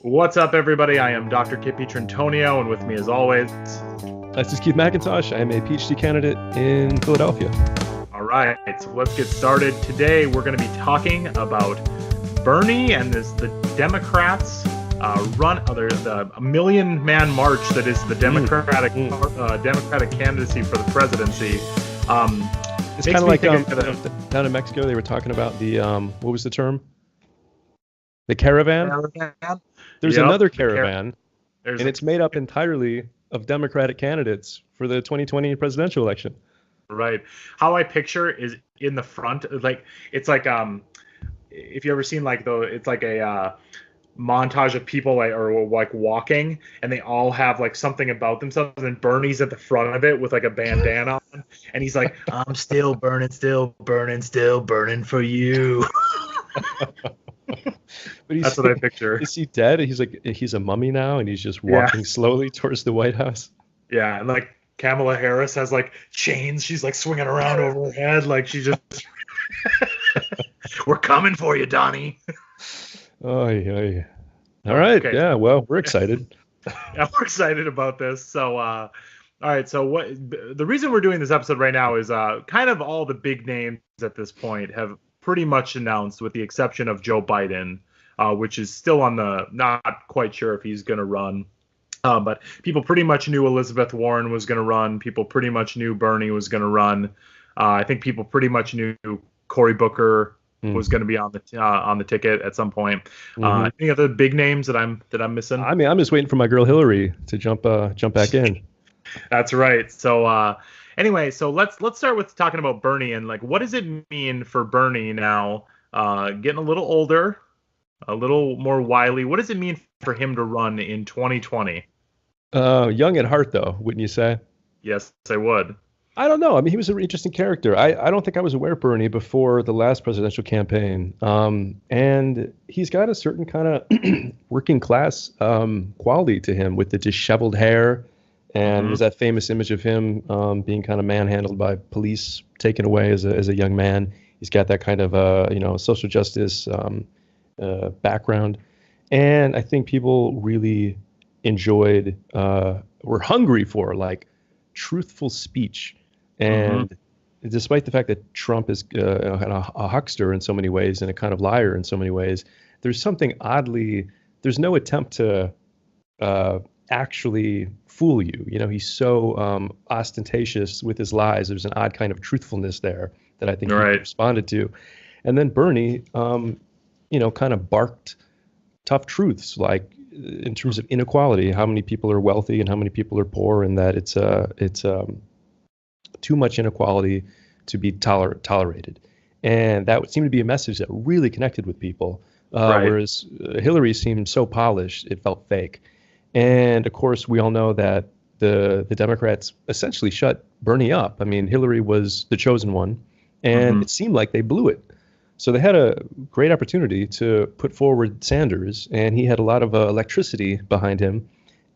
What's up, everybody? I am Dr. Kipp Antonio, and with me, as always, this is Keith McIntosh. I am a PhD candidate in Philadelphia. All right, so let's get started. Today, we're going to be talking about Bernie and the Democrats the million-man march that is the Democratic candidacy for the presidency. It's kind of like down in Mexico, they were talking about the what was the term? The Caravan. There's another Caravan, and it's made up entirely of Democratic candidates for the 2020 presidential election. Right. How I picture is in the front, like it's like if you ever seen it's like a montage of people like walking, and they all have like something about themselves, and Bernie's at the front of it with like a bandana on, and he's like, "I'm still burning for you." But that's what I picture. Is he dead? He's a mummy now, and he's just walking slowly towards the White House. Yeah, and like Kamala Harris has like chains. She's like swinging around over her head, like she just. We're coming for you, Donnie. Oh yeah. All right. Okay. Yeah. Well, we're excited. Yeah, we're excited about this. So, all right. So, the reason we're doing this episode right now is kind of all the big names at this point have pretty much announced, with the exception of Joe Biden, which is still on the not quite sure if he's going to run. But people pretty much knew Elizabeth Warren was going to run. People pretty much knew Bernie was going to run. I think people pretty much knew Cory Booker was going to be on the ticket at some point. Any other big names that I'm missing? I mean, I'm just waiting for my girl Hillary to jump back in. That's right. So anyway, so let's start with talking about Bernie, and like, what does it mean for Bernie now, getting a little older, a little more wily? What does it mean for him to run in 2020? Young at heart, though, wouldn't you say? Yes, I would. I don't know. I mean, he was an interesting character. I don't think I was aware of Bernie before the last presidential campaign. And he's got a certain kind of working class quality to him, with the disheveled hair. And there's that famous image of him being kind of manhandled by police, taken away as a young man. He's got that kind of social justice background. And I think people really enjoyed, were hungry for like truthful speech. And despite the fact that Trump is a huckster in so many ways and a kind of liar in so many ways, there's something there's no attempt to actually fool you. You know, he's so ostentatious with his lies. There's an odd kind of truthfulness there that I think he responded to. And then Bernie, kind of barked tough truths, like in terms of inequality, how many people are wealthy and how many people are poor, and that it's too much inequality to be tolerated. And that would seem to be a message that really connected with people. Whereas Hillary seemed so polished, it felt fake. And of course, we all know that the Democrats essentially shut Bernie up. I mean, Hillary was the chosen one, and it seemed like they blew it. So they had a great opportunity to put forward Sanders, and he had a lot of electricity behind him,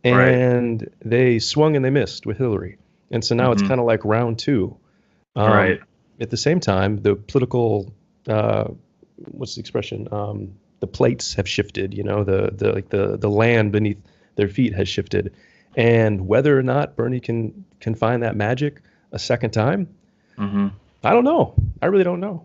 and they swung and they missed with Hillary. And so now it's kind of like round two. At the same time, the political, what's the expression? The plates have shifted. You know, the land beneath their feet has shifted, and whether or not Bernie can find that magic a second time, I don't know. I really don't know.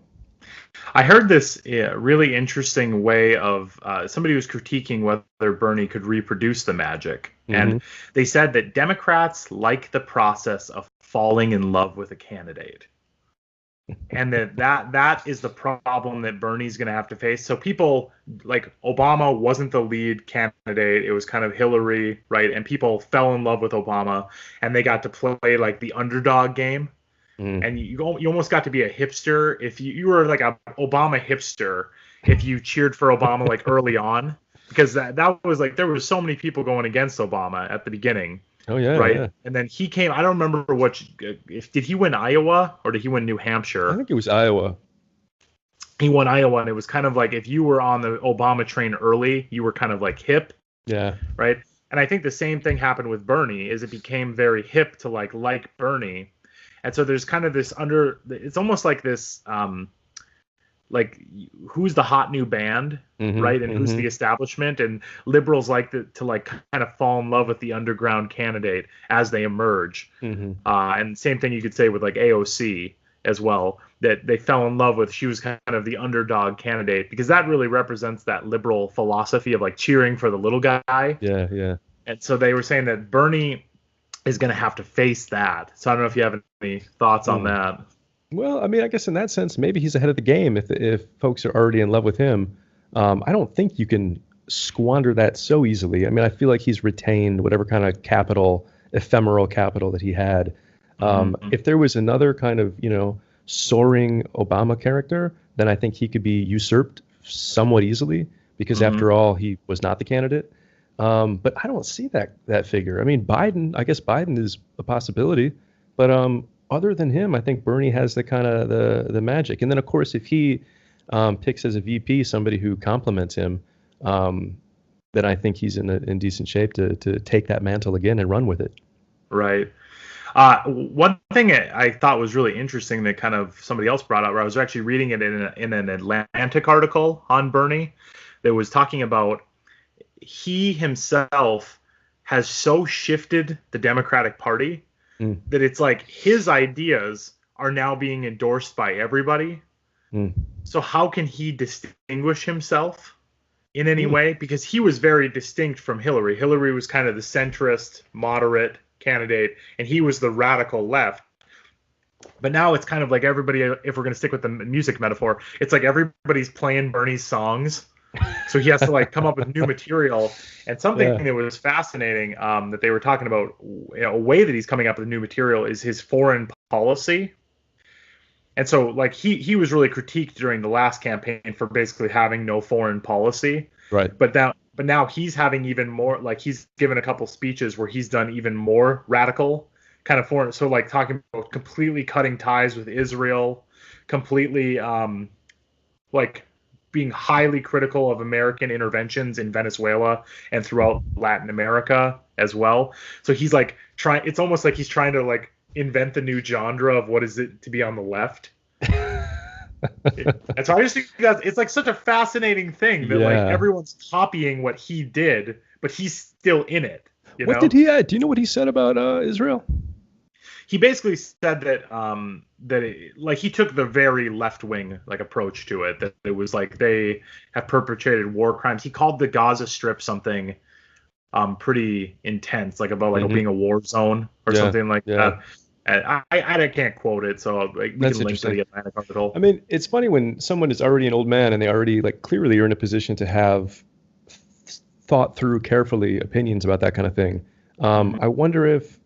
I heard this really interesting way of somebody was critiquing whether Bernie could reproduce the magic. And they said that Democrats like the process of falling in love with a candidate. And that is the problem that Bernie's going to have to face. So people like Obama wasn't the lead candidate. It was kind of Hillary, right? And people fell in love with Obama, and they got to play like the underdog game. And you almost got to be a hipster if you were like a Obama hipster if you cheered for Obama like early on, because that was like, there were so many people going against Obama at the beginning. Oh yeah, right. Yeah. And then he came. I don't remember did he win Iowa or did he win New Hampshire? I think it was Iowa. He won Iowa, and it was kind of like if you were on the Obama train early, you were kind of like hip. Yeah. Right. And I think the same thing happened with Bernie, is it became very hip to like Bernie. And so there's kind of this it's almost like this, like who's the hot new band, right? And who's the establishment, and liberals like to like kind of fall in love with the underground candidate as they emerge. And same thing you could say with like AOC as well, that they fell in love with. She was kind of the underdog candidate because that really represents that liberal philosophy of like cheering for the little guy. Yeah. And so they were saying that Bernie is going to have to face that. So I don't know if you have any thoughts on that. Well, I mean, I guess in that sense, maybe he's ahead of the game if folks are already in love with him. I don't think you can squander that so easily. I mean, I feel like he's retained whatever kind of capital, ephemeral capital that he had. If there was another kind of, soaring Obama character, then I think he could be usurped somewhat easily because after all, he was not the candidate. But I don't see that figure. I mean, I guess Biden is a possibility, but other than him, I think Bernie has the kind of the magic. And then of course, if he picks as a VP somebody who complements him, then I think he's in decent shape to take that mantle again and run with it. Right. One thing I thought was really interesting that kind of somebody else brought up, where I was actually reading it in an Atlantic article on Bernie that was talking about he himself has so shifted the Democratic Party that it's like his ideas are now being endorsed by everybody. So how can he distinguish himself in any way? Because he was very distinct from Hillary. Hillary was kind of the centrist, moderate candidate, and he was the radical left. But now it's kind of like everybody, if we're going to stick with the music metaphor, it's like everybody's playing Bernie's songs. So he has to like come up with new material. And something that was fascinating that they were talking about, a way that he's coming up with new material is his foreign policy. And so like he was really critiqued during the last campaign for basically having no foreign policy. Right. But now he's having even more, like he's given a couple speeches where he's done even more radical kind of foreign. So like talking about completely cutting ties with Israel, completely like being highly critical of American interventions in Venezuela and throughout Latin America as well. So he's like it's almost like he's trying to like invent the new genre of what is it to be on the left. And so I just think that it's like such a fascinating thing that like everyone's copying what he did, but he's still in it. What did he add? Do you know what he said about Israel? He basically said that like he took the very left wing like approach to it, that it was like they have perpetrated war crimes. He called the Gaza Strip something pretty intense, like about like being a war zone or something like that. I can't quote it, so we can link to the Atlantic article. I mean, it's funny when someone is already an old man and they already like clearly are in a position to have thought through carefully opinions about that kind of thing. I wonder if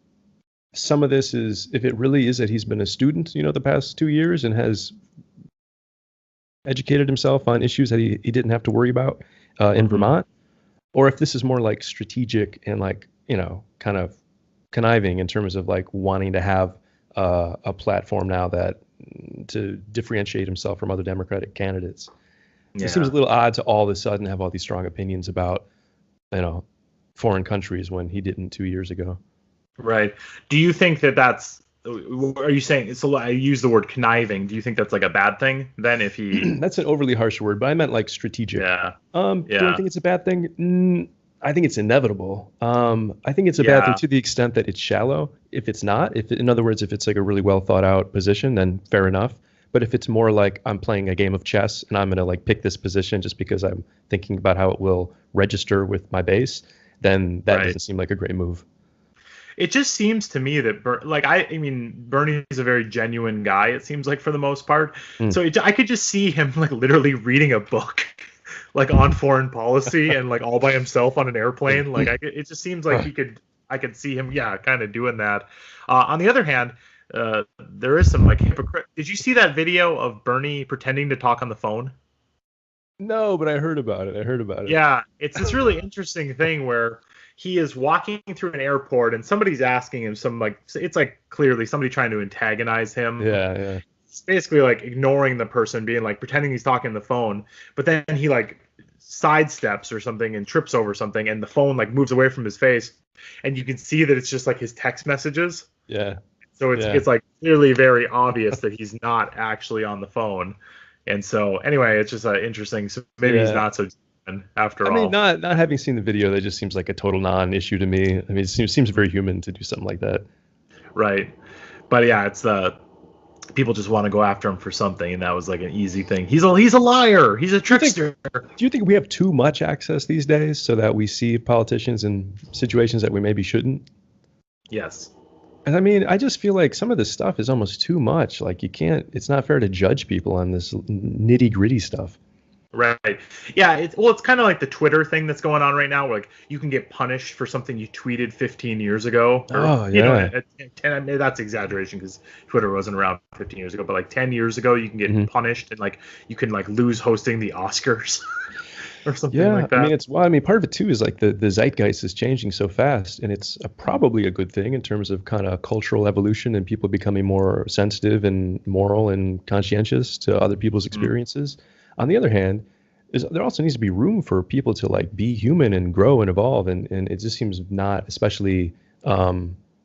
some of this is, if it really is that he's been a student, the past 2 years and has educated himself on issues that he didn't have to worry about in Vermont, or if this is more like strategic and like, kind of conniving in terms of like wanting to have a platform now that to differentiate himself from other Democratic candidates. It seems a little odd to all of a sudden have all these strong opinions about, foreign countries when he didn't 2 years ago. Right. Do you think that's, are you saying, so I use the word conniving, do you think that's like a bad thing then if he... That's an overly harsh word, but I meant like strategic. Do I think it's a bad thing? I think it's inevitable. I think it's a bad thing to the extent that it's shallow. If it's not, in other words, if it's like a really well thought out position, then fair enough. But if it's more like I'm playing a game of chess and I'm going to like pick this position just because I'm thinking about how it will register with my base, then that doesn't seem like a great move. It just seems to me that, I mean, Bernie is a very genuine guy, it seems like, for the most part. So I could just see him like literally reading a book like on foreign policy and like all by himself on an airplane. Like it just seems like I could see him, kind of doing that. On the other hand, there is some like hypocrite. Did you see that video of Bernie pretending to talk on the phone? No, but I heard about it. Yeah, it's this really interesting thing where he is walking through an airport and somebody's asking him some like, it's like clearly somebody trying to antagonize him. Yeah. It's basically like ignoring the person, being like pretending he's talking on the phone, but then he like sidesteps or something and trips over something and the phone like moves away from his face and you can see that it's just like his text messages. Yeah. So it's like clearly very obvious that he's not actually on the phone. And so anyway, it's just interesting. So maybe he's Yeah. not so genuine after I mean, all. not having seen the video, that just seems like a total non-issue to me. I mean, it seems very human to do something like that. Right. But yeah, it's the people just want to go after him for something, and that was like an easy thing. He's a liar. He's a trickster. Do you think we have too much access these days so that we see politicians in situations that we maybe shouldn't? Yes. And I mean, I just feel like some of this stuff is almost too much. Like it's not fair to judge people on this nitty gritty stuff. Right. Yeah. It's kind of like the Twitter thing that's going on right now, where like you can get punished for something you tweeted 15 years ago. Or, Oh, yeah. 10, I mean, that's exaggeration because Twitter wasn't around 15 years ago, but like 10 years ago, you can get punished and like you can like lose hosting the Oscars or something like that. I mean, part of it too is like the zeitgeist is changing so fast, and it's probably a good thing in terms of kind of cultural evolution and people becoming more sensitive and moral and conscientious to other people's experiences. On the other hand, there also needs to be room for people to like be human and grow and evolve, and it just seems not especially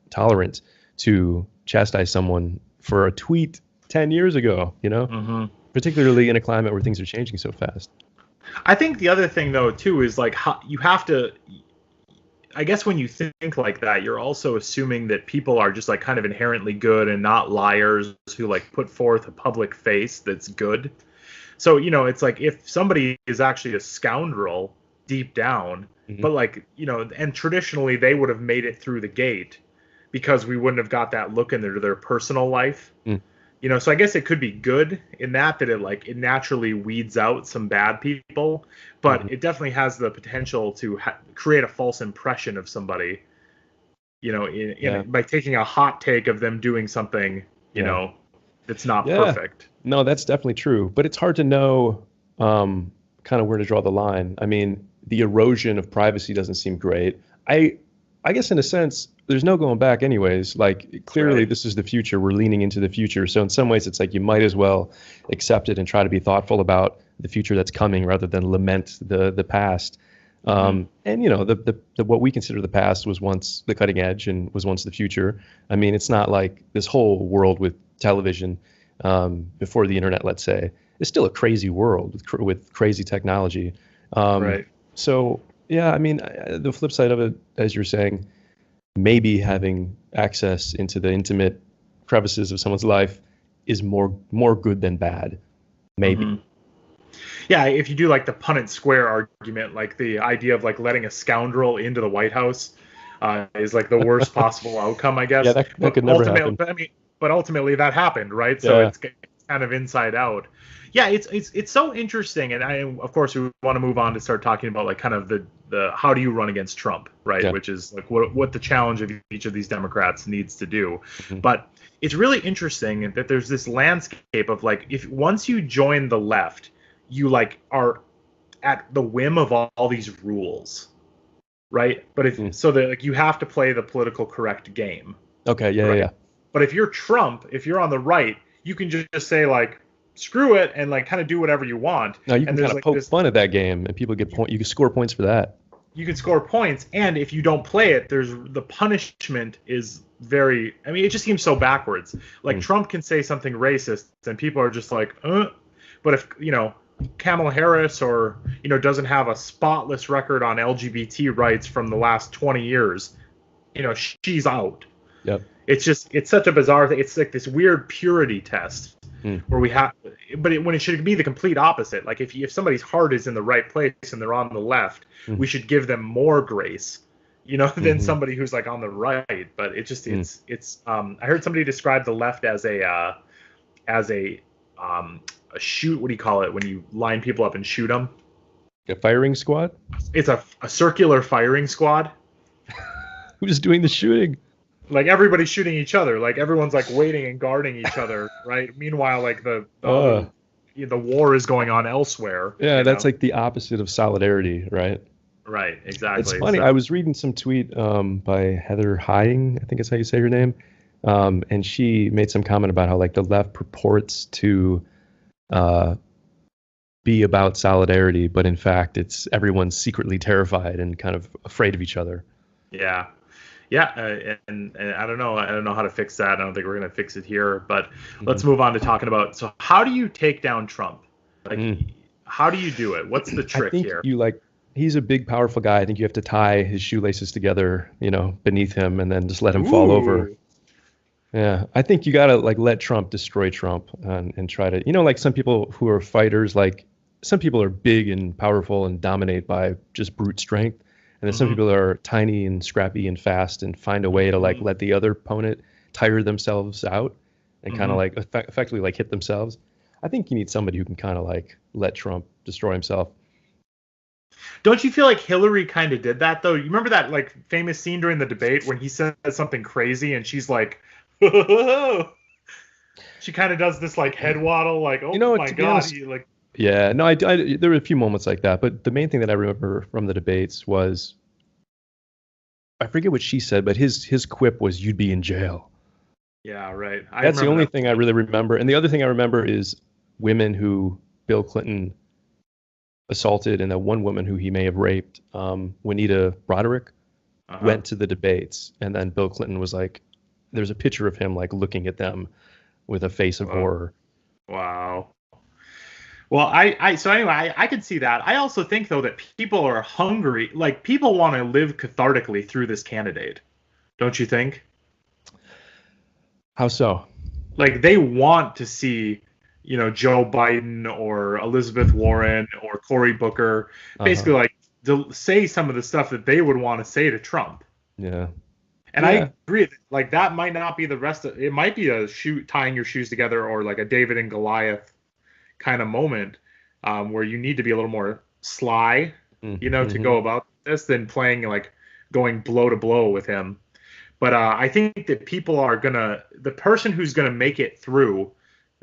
tolerant to chastise someone for a tweet 10 years ago, particularly in a climate where things are changing so fast. I think the other thing though too is like how you have to, I guess when you think like that, you're also assuming that people are just like kind of inherently good and not liars who like put forth a public face that's good. So, it's like if somebody is actually a scoundrel deep down, but like, and traditionally they would have made it through the gate because we wouldn't have got that look into their personal life. So I guess it could be good in that it naturally weeds out some bad people, but it definitely has the potential to create a false impression of somebody, by taking a hot take of them doing something, that's not perfect. No, that's definitely true. But it's hard to know kind of where to draw the line. I mean, the erosion of privacy doesn't seem great. I guess in a sense, there's no going back anyways. Like clearly this is the future. We're leaning into the future. So in some ways it's like you might as well accept it and try to be thoughtful about the future that's coming rather than lament the past. And the what we consider the past was once the cutting edge and was once the future. I mean, it's not like this whole world with television before the internet, let's say, is still a crazy world with crazy technology. So yeah, I mean, the flip side of it, as you're saying, maybe having access into the intimate crevices of someone's life is more good than bad. Maybe. Yeah, if you do like the Punnett Square argument, like the idea of like letting a scoundrel into the White House is like the worst possible outcome, I guess. Yeah, that could never happen. But ultimately that happened, right? So it's kind of inside out. Yeah, it's so interesting, and of course we want to move on to start talking about like kind of the how do you run against Trump, right? Which is like what the challenge of each of these Democrats needs to do. But it's really interesting that there's this landscape of like if once you join the left, you like are at the whim of all these rules, right? But if so that like you have to play the political correct game. Okay, yeah. But if you're Trump, if you're on the right, you can just say like screw it and like kind of do whatever you want. No, you can kind of like poke fun at that game and people get you can score points for that. You can score points, and if you don't play it, there's the punishment is very. I mean, it just seems so backwards. Like Trump can say something racist, and people are just like, But if Kamala Harris or doesn't have a spotless record on LGBT rights from the last 20 years, she's out. Yep. It's such a bizarre thing. It's like this weird purity test where we have, when it should be the complete opposite. Like if somebody's heart is in the right place and they're on the left, we should give them more grace, than somebody who's like on the right. But it just it's I heard somebody describe the left as a shoot. What do you call it when you line people up and shoot them? A firing squad? It's a circular firing squad. Who's doing the shooting? Like everybody's shooting each other. Like everyone's like waiting and guarding each other, right? Meanwhile, like the war is going on elsewhere. Yeah, that's like the opposite of solidarity, right? Right, exactly. It's funny. I was reading some tweet by Heather Hiding, I think is how you say her name, and she made some comment about how like the left purports to be about solidarity, but in fact, it's everyone's secretly terrified and kind of afraid of each other. Yeah, and I don't know how to fix that. I don't think we're gonna fix it here. But let's move on to talking about. So how do you take down Trump? Like, how do you do it? What's the trick I think here? he's a big, powerful guy. I think you have to tie his shoelaces together, beneath him, and then just let him fall over. Yeah, I think you gotta let Trump destroy Trump, and try to, like some people who are fighters, like some people are big and powerful and dominate by just brute strength, and then some people are tiny and scrappy and fast and find a way to let the other opponent tire themselves out and kind of effectively hit themselves. I think you need somebody who can kind of let Trump destroy himself. Don't you feel like Hillary kind of did that though? You remember that famous scene during the debate when he says something crazy and she's like, she kind of does this head waddle, oh my God. Honest, yeah, no, there were a few moments like that, but the main thing that I remember from the debates was, I forget what she said, but his quip was, "You'd be in jail." Yeah, right. That's the only thing I really remember. And the other thing I remember is women who Bill Clinton assaulted, and that one woman who he may have raped, Juanita Broderick, went to the debates, and then Bill Clinton was there's a picture of him looking at them with a face of horror. Wow. Well, so anyway, I could see that. I also think though that people are hungry. People want to live cathartically through this candidate. Don't you think? How so? They want to see, Joe Biden or Elizabeth Warren or Cory Booker basically say some of the stuff that they would want to say to Trump. Yeah. And I agree. That might not be the rest of it. Might be a tying your shoes together, or a David and Goliath kind of moment, where you need to be a little more sly, to go about this than playing going blow to blow with him. But I think that people are the person who's gonna make it through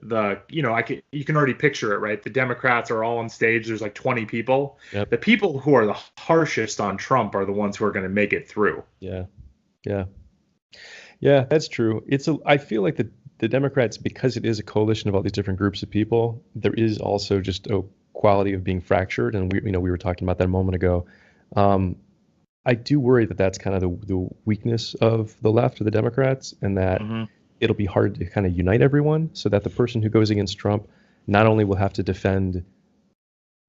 you can already picture it, right? The Democrats are all on stage. There's 20 people. Yep. The people who are the harshest on Trump are the ones who are going to make it through. Yeah, that's true. I feel like the Democrats, because it is a coalition of all these different groups of people, there is also just a quality of being fractured, and we were talking about that a moment ago. I do worry that that's kind of the weakness of the left, of the Democrats, and that it'll be hard to kind of unite everyone, so that the person who goes against Trump not only will have to defend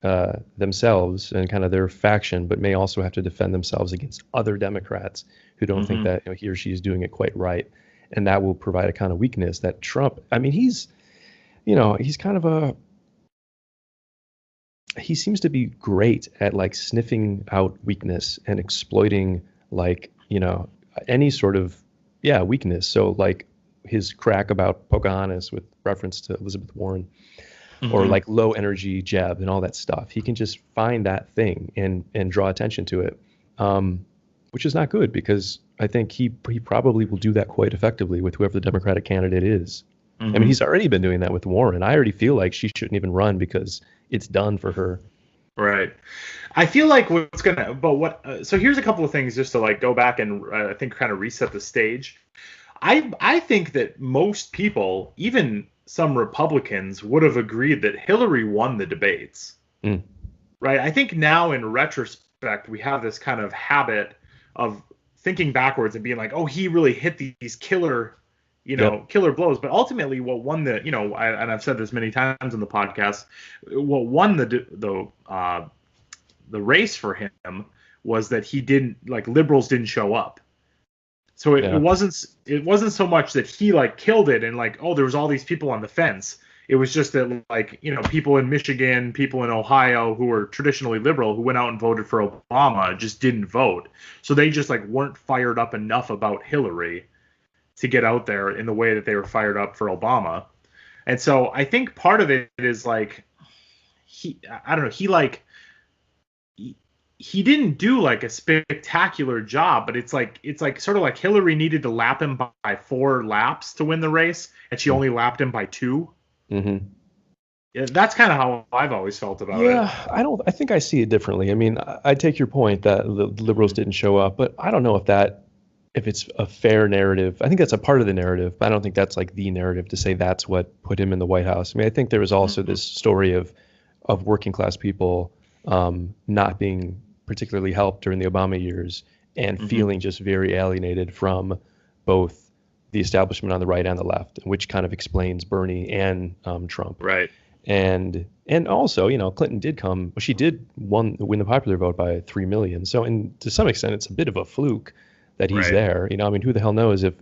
themselves and kind of their faction, but may also have to defend themselves against other Democrats who don't think that he or she is doing it quite right. And that will provide a kind of weakness that Trump, I mean, he's kind of he seems to be great at sniffing out weakness and exploiting any sort of weakness. So his crack about Pocahontas with reference to Elizabeth Warren, or low energy Jeb and all that stuff. He can just find that thing and draw attention to it, which is not good, because I think he probably will do that quite effectively with whoever the Democratic candidate is. I mean, he's already been doing that with Warren. I already feel like she shouldn't even run because it's done for her. Right. I feel like so here's a couple of things just to go back and I think kind of reset the stage. I think that most people, even some Republicans, would have agreed that Hillary won the debates. Right? I think now in retrospect, we have this kind of habit of thinking backwards and being like, oh, he really hit these killer blows. But ultimately what won and I've said this many times on the podcast, what won the race for him was that liberals didn't show up. So it wasn't so much that he killed it and there was all these people on the fence. It was just that people in Michigan, people in Ohio who were traditionally liberal who went out and voted for Obama just didn't vote. So they just weren't fired up enough about Hillary to get out there in the way that they were fired up for Obama. And so I think part of it is he didn't do a spectacular job, but it's sort of Hillary needed to lap him by 4 laps to win the race, and she only lapped him by 2. Yeah, that's kind of how I've always felt about it. Yeah, I think I see it differently. I mean, I take your point that the liberals didn't show up, but I don't know if it's a fair narrative. I think that's a part of the narrative, but I don't think that's the narrative to say that's what put him in the White House. I mean, I think there was also this story of working class people not being particularly helped during the Obama years and feeling just very alienated from both the establishment on the right and the left, which kind of explains Bernie and Trump. Right. And also, Clinton did come. Well, she did win the popular vote by 3 million. So, to some extent, it's a bit of a fluke that he's Right. there. I mean, who the hell knows if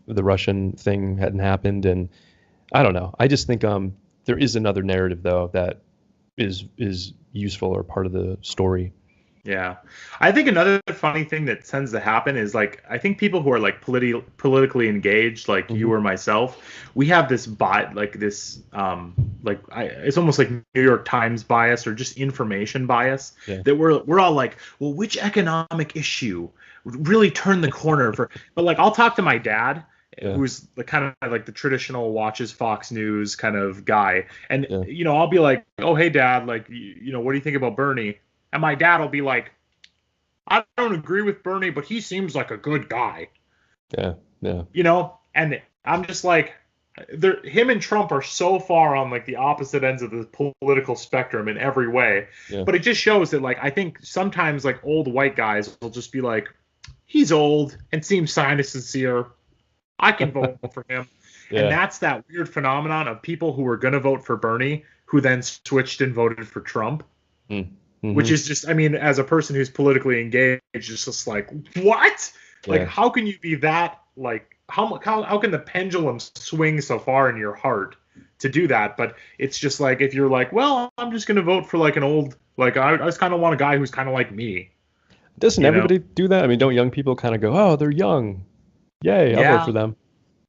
the Russian thing hadn't happened? And I don't know. I just think there is another narrative though that is useful or part of the story. Yeah. I think another funny thing that tends to happen is like I think people who are like politically engaged, like you or myself, we have this it's almost like New York Times bias or just information bias that we're all like, well, which economic issue really turned the corner for? But like I'll talk to my dad, who's the kind of like the traditional watches Fox News kind of guy, and I'll be like, oh hey dad, like what do you think about Bernie? And my dad will be like, I don't agree with Bernie, but he seems like a good guy. Yeah. And I'm just like, him and Trump are so far on like the opposite ends of the political spectrum in every way. Yeah. But it just shows that like I think sometimes like old white guys will just be like, he's old and seems kind of sincere. I can vote for him. Yeah. And that's that weird phenomenon of people who were going to vote for Bernie who then switched and voted for Trump. Mm-hmm. Which is just, I mean, as a person who's politically engaged, it's just like, what? Yeah. Like, how can you be that, like, how can the pendulum swing so far in your heart to do that? But it's just like, if you're like, well, I'm just going to vote for like an old, like, I just kind of want a guy who's kind of like me. Doesn't everybody do that? I mean, don't young people kind of go, oh, they're young. Yay, I'll vote for them.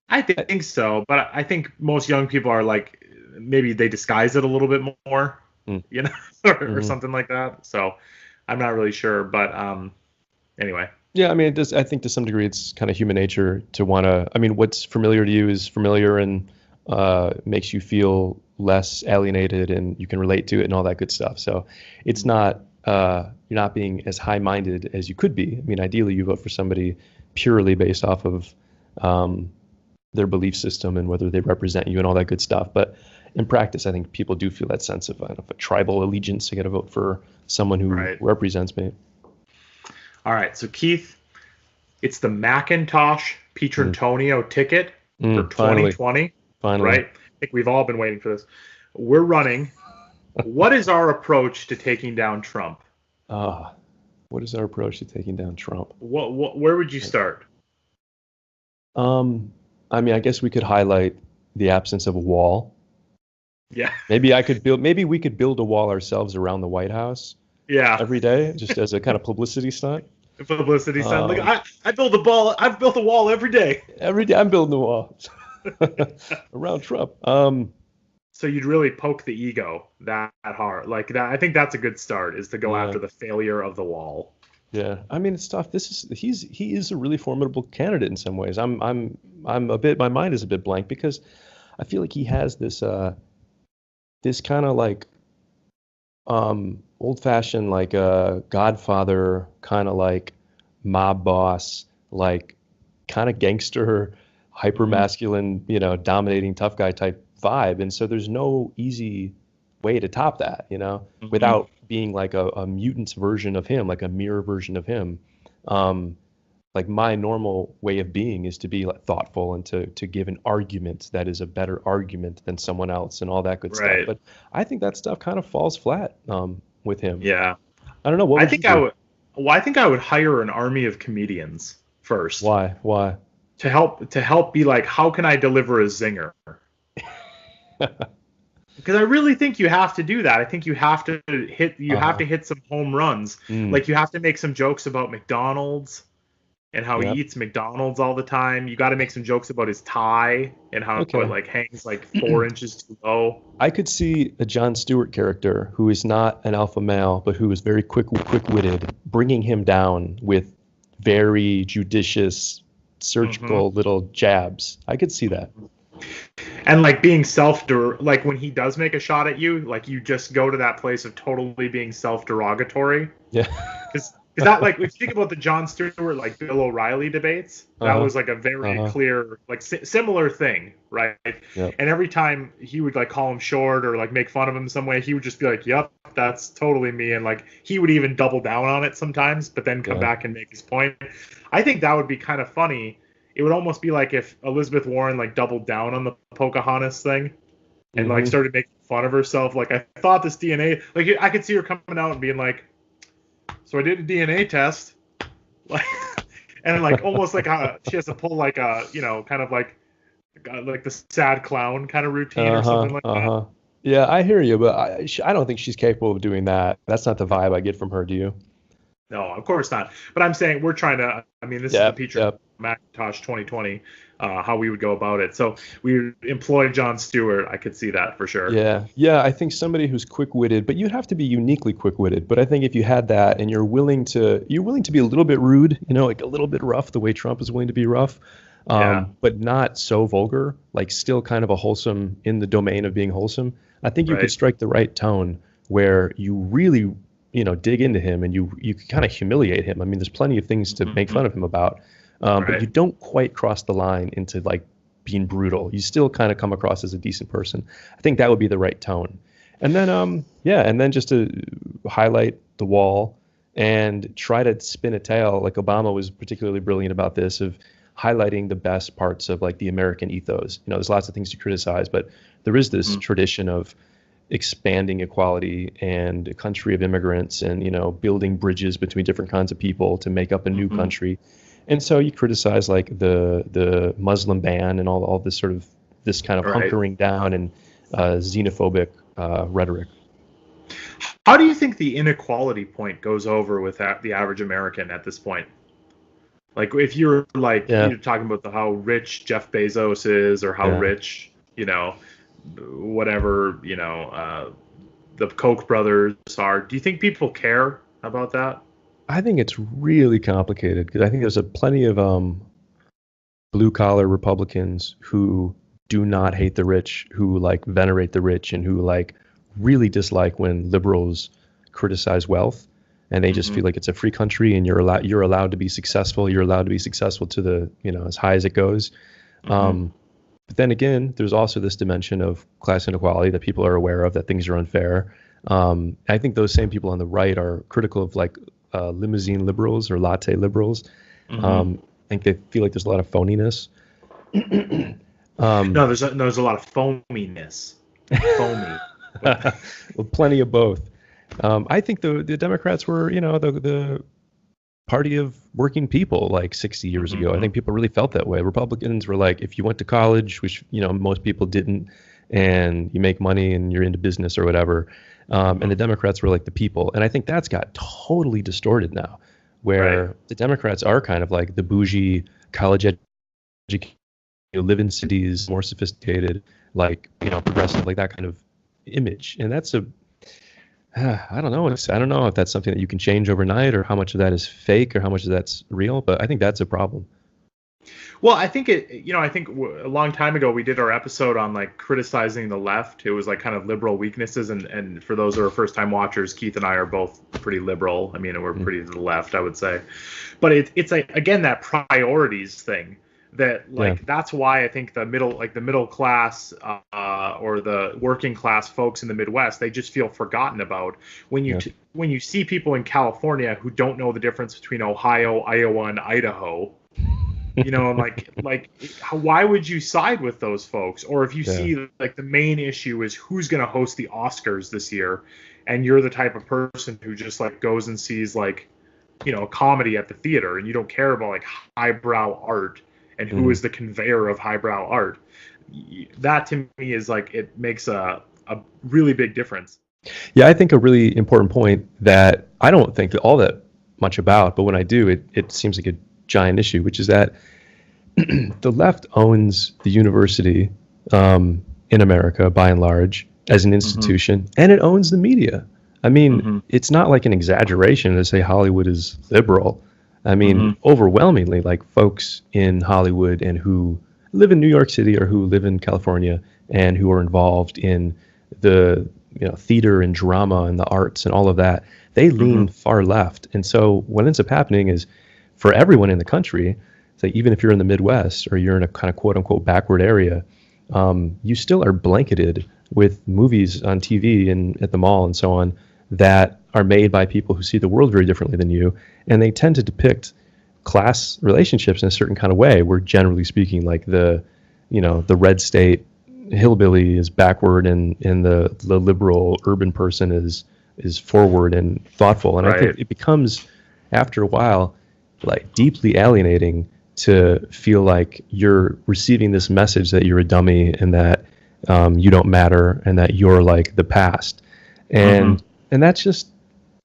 I think so. But I think most young people are like, maybe they disguise it a little bit more. Or something like that. So I'm not really sure, but anyway. Yeah, I mean, I think to some degree it's kind of human nature to want to. I mean, what's familiar to you is familiar and makes you feel less alienated, and you can relate to it and all that good stuff. So it's not you're not being as high-minded as you could be. I mean, ideally you vote for somebody purely based off of their belief system and whether they represent you and all that good stuff. But in practice, I think people do feel that sense of a tribal allegiance to get a vote for someone who represents me. All right. So, Keith, it's the Macintosh Petrantonio ticket for 2020. Finally. Right? I think we've all been waiting for this. We're running. What is our approach to taking down Trump? What is our approach to taking down Trump? Where would you start? I mean, I guess we could highlight the absence of a wall. Yeah. Maybe we could build a wall ourselves around the White House. Yeah. Every day, just as a kind of publicity stunt. Publicity stunt. Like I build a wall every day. Every day I'm building a wall around Trump. So you'd really poke the ego that hard, like that. I think that's a good start, is to go after the failure of the wall. Yeah, I mean, it's tough. He is a really formidable candidate in some ways. My mind is a bit blank because I feel like he has this kind of like old-fashioned like Godfather kind of like mob boss, like kind of gangster, hyper masculine, dominating tough guy type vibe. And so there's no easy way to top that, without being like a mutant's version of him, like a mirror version of him. Like my normal way of being is to be like thoughtful and to give an argument that is a better argument than someone else and all that good stuff. But I think that stuff kind of falls flat with him. Yeah. I don't know. I think I would hire an army of comedians first. Why? To help be like, how can I deliver a zinger? Because I really think you have to do that. I think you have to hit some home runs. Like you have to make some jokes about McDonald's and how he eats McDonald's all the time. You got to make some jokes about his tie and how it like hangs like 4 inches too low. I could see a Jon Stewart character who is not an alpha male, but who is very quick-witted, bringing him down with very judicious, surgical little jabs. I could see that. And like being like when he does make a shot at you, like you just go to that place of totally being self-derogatory. Yeah. Because that, like, if you think about the Jon Stewart, like Bill O'Reilly debates, that was like a very clear, like similar thing, right? Yep. And every time he would like call him short or like make fun of him in some way, he would just be like, "Yep, that's totally me," and like he would even double down on it sometimes, but then come back and make his point. I think that would be kind of funny. It would almost be like if Elizabeth Warren like doubled down on the Pocahontas thing. and like started making fun of herself. Like, I thought this DNA, like I could see her coming out and being like, so I did a DNA test, like, and like almost like she has to pull like a, kind of like the sad clown kind of routine or something like that. Yeah, I hear you, but I don't think she's capable of doing that. That's not the vibe I get from her. Do you? No, of course not. But I'm saying we're trying to. I mean, this is the Petri Macintosh 2020. How we would go about it. So we employ Jon Stewart. I could see that for sure. Yeah. I think somebody who's quick-witted, but you'd have to be uniquely quick-witted. But I think if you had that and you're willing to be a little bit rude, like a little bit rough, the way Trump is willing to be rough. But not so vulgar, like still kind of a wholesome, in the domain of being wholesome. I think you could strike the right tone where you really, dig into him and you kind of humiliate him. I mean, there's plenty of things to make fun of him about, but you don't quite cross the line into like being brutal. You still kind of come across as a decent person. I think that would be the right tone. And then, and then just to highlight the wall and try to spin a tale, like Obama was particularly brilliant about this, of highlighting the best parts of like the American ethos. There's lots of things to criticize, but there is this tradition of expanding equality and a country of immigrants and, building bridges between different kinds of people to make up a new country. And so you criticize like the Muslim ban and all this sort of this kind of hunkering down and xenophobic rhetoric. How do you think the inequality point goes over with the average American at this point? Like, if you're like, you're talking about how rich Jeff Bezos is, or how rich, whatever, the Koch brothers are. Do you think people care about that? I think it's really complicated because I think there's plenty of blue collar Republicans who do not hate the rich, who like venerate the rich, and who like really dislike when liberals criticize wealth. And they just feel like it's a free country, and you're allowed to be successful. You're allowed to be successful to the as high as it goes. But then again, there's also this dimension of class inequality that people are aware of, that things are unfair. I think those same people on the right are critical of like limousine liberals or latte liberals. I think they feel like there's a lot of phoniness. No, there's a lot of foaminess. Foamy. Well, plenty of both. I think the Democrats were, the party of working people like 60 years ago. I think people really felt that way. Republicans were like, if you went to college, which, most people didn't, and you make money and you're into business or whatever. And the Democrats were like the people. And I think that's got totally distorted now, where the Democrats are kind of like the bougie, college educated, live in cities, more sophisticated, like, progressive, like that kind of image. And that's I don't know. I don't know if that's something that you can change overnight, or how much of that is fake, or how much of that's real. But I think that's a problem. Well, I think I think a long time ago we did our episode on like criticizing the left. It was like kind of liberal weaknesses, and for those who are first-time watchers, Keith and I are both pretty liberal. I mean, we're pretty to the left, I would say. But it's like, again, that priorities thing. That like that's why I think the middle class or the working class folks in the Midwest, they just feel forgotten about when you see people in California who don't know the difference between Ohio, Iowa, and Idaho. And like why would you side with those folks? Or if you see like the main issue is who's going to host the Oscars this year, and you're the type of person who just like goes and sees like a comedy at the theater, and you don't care about like highbrow art and who is the conveyor of highbrow art. That to me is like, it makes a really big difference. Yeah, I think a really important point that I don't think all that much about, but when I do, it seems like a giant issue, which is that the left owns the university in America by and large as an institution, and it owns the media. I mean, it's not like an exaggeration to say Hollywood is liberal. I mean, overwhelmingly, like folks in Hollywood and who live in New York City or who live in California and who are involved in the theater and drama and the arts and all of that, they lean far left. And so what ends up happening is, for everyone in the country, so even if you're in the Midwest or you're in a kind of quote unquote backward area, you still are blanketed with movies on TV and at the mall and so on that are made by people who see the world very differently than you, and they tend to depict class relationships in a certain kind of way. We're generally speaking like the red state hillbilly is backward and the liberal urban person is forward and thoughtful. And I think it becomes, after a while, like deeply alienating to feel like you're receiving this message that you're a dummy and that you don't matter and that you're like the past. And that's just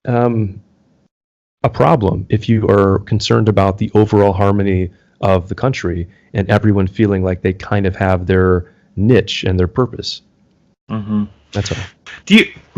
a problem if you are concerned about the overall harmony of the country and everyone feeling like they kind of have their niche and their purpose. That's all.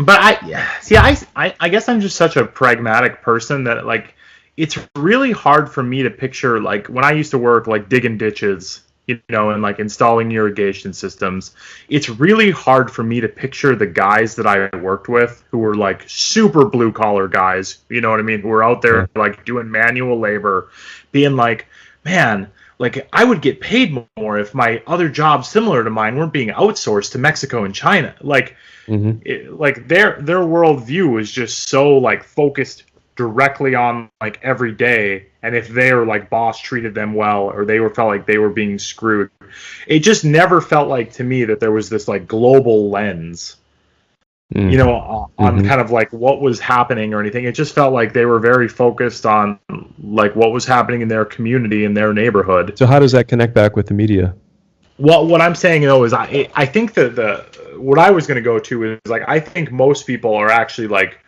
I guess I'm just such a pragmatic person that like it's really hard for me to picture, like when I used to work like digging ditches, you know, and like installing irrigation systems, it's really hard for me to picture the guys that I worked with who were like super blue collar guys, you know what I mean, who were out there like doing manual labor, being like, man, like I would get paid more if my other jobs similar to mine weren't being outsourced to Mexico and China. Like, like their worldview was just so like focused directly on like every day, and if their like boss treated them well or they felt like they were being screwed, it just never felt like to me that there was this like global lens, you know, on kind of like what was happening or anything. It just felt like they were very focused on like what was happening in their community, in their neighborhood. So how does that connect back with the media? Well, what I'm saying though is I think that what I was going to go to is like I think most people are actually like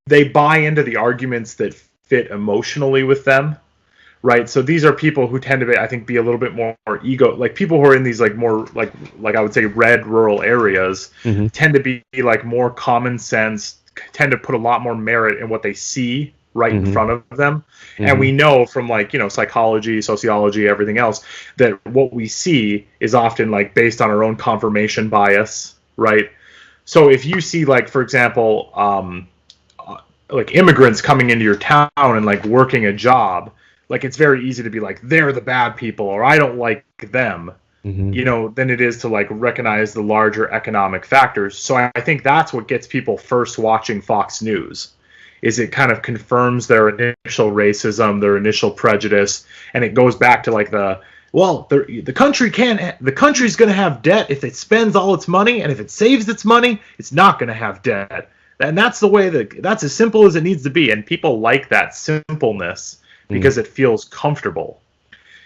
they buy into the arguments that fit emotionally with them, right? So these are people who tend to be, I think, be a little bit more ego, like people who are in these like more like I would say red rural areas tend to be like more common sense, tend to put a lot more merit in what they see right in front of them. And we know from like, you know, psychology, sociology, everything else, that what we see is often like based on our own confirmation bias, right? So if you see like, for example, like immigrants coming into your town and like working a job, like it's very easy to be like, they're the bad people or I don't like them, you know, than it is to like recognize the larger economic factors. So I think that's what gets people first watching Fox News, is it kind of confirms their initial racism, their initial prejudice, and it goes back to like the country's going to have debt if it spends all its money, and if it saves its money, it's not going to have debt. And that's the way that's as simple as it needs to be. And people like that simpleness because it feels comfortable.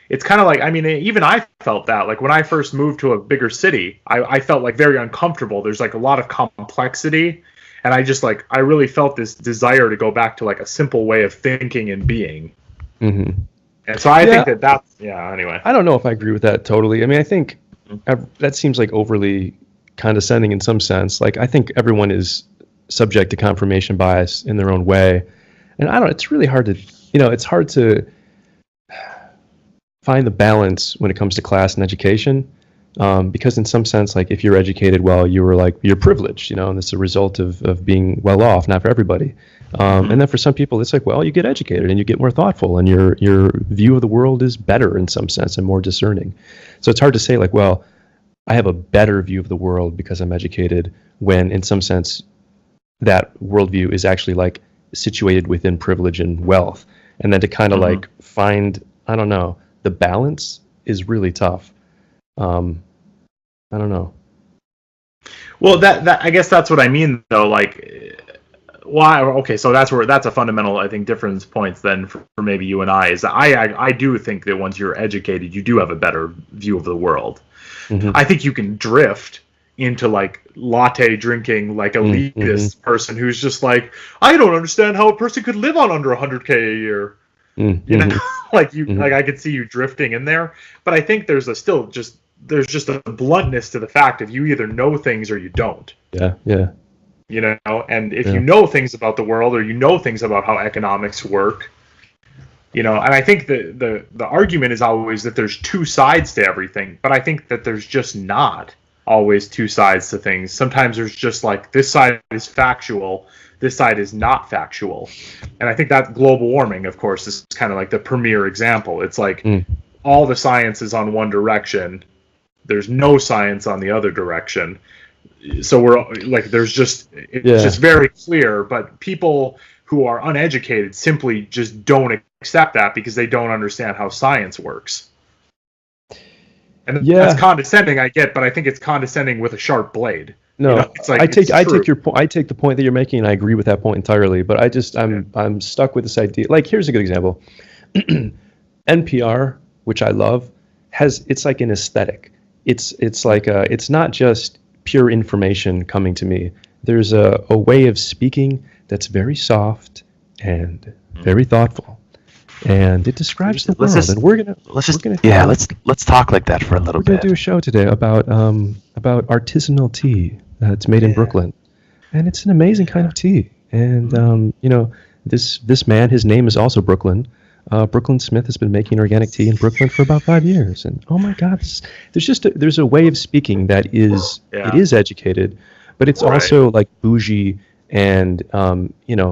It's kind of like, I mean, even I felt that like when I first moved to a bigger city, I felt like very uncomfortable. There's like a lot of complexity. And I just like, I really felt this desire to go back to like a simple way of thinking and being. And so I think that's, anyway. I don't know if I agree with that totally. I mean, I think that seems like overly condescending in some sense. Like, I think everyone is subject to confirmation bias in their own way. And it's really hard to, you know, it's hard to find the balance when it comes to class and education. Because in some sense, like if you're educated well, you're privileged, you know, and it's a result of being well off, not for everybody. And then for some people, it's like, well, you get educated and you get more thoughtful and your view of the world is better in some sense and more discerning. So it's hard to say like, well, I have a better view of the world because I'm educated, when in some sense that worldview is actually like situated within privilege and wealth. And then to kind of like find, I don't know, the balance is really tough. I don't know. Well, that I guess that's what I mean though. Like, why? Okay, so that's a fundamental, I think, difference points then for maybe you and I, is that I do think that once you're educated, you do have a better view of the world. I think you can drift into like latte drinking, like elitist person who's just like, I don't understand how a person could live on under $100K a year. You know, like like I could see you drifting in there. But I think there's just a bluntness to the fact of you either know things or you don't. Yeah. You know, and if you know things about the world or you know things about how economics work, you know, and I think the argument is always that there's two sides to everything, but I think that there's just not always two sides to things. Sometimes there's just like, this side is factual, this side is not factual. And I think that global warming, of course, is kind of like the premier example. It's like all the science is on one direction, there's no science on the other direction. So we're like, it's just very clear, but people who are uneducated simply just don't accept that because they don't understand how science works. And Yeah. that's condescending, I get, but I think it's condescending with a sharp blade. No, It's like, I take true. your point. I take the point that you're making, and I agree with that point entirely. But I'm stuck with this idea. Like, here's a good example. NPR, which I love, it's like an aesthetic. It's like it's not just pure information coming to me. There's a way of speaking that's very soft and very thoughtful, and it describes the world. And let's talk like that for a little we're gonna bit. do a show today about artisanal tea that's made in Brooklyn, and it's an amazing kind of tea. And this man, his name is also Brooklyn. Brooklyn Smith has been making organic tea in Brooklyn for about 5 years, and oh my God, there's a way of speaking that it is educated, but it's also like bougie and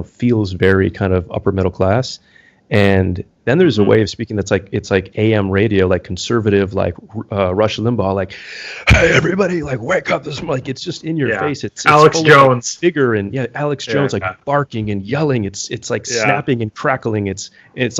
feels very kind of upper middle class. And then there's a way of speaking that's like, it's like AM radio, like conservative, like Rush Limbaugh, like, hey everybody, like wake up! Like it's just in your face. It's Alex Jones, figure, and Alex Jones, like barking and yelling. It's like snapping and crackling. It's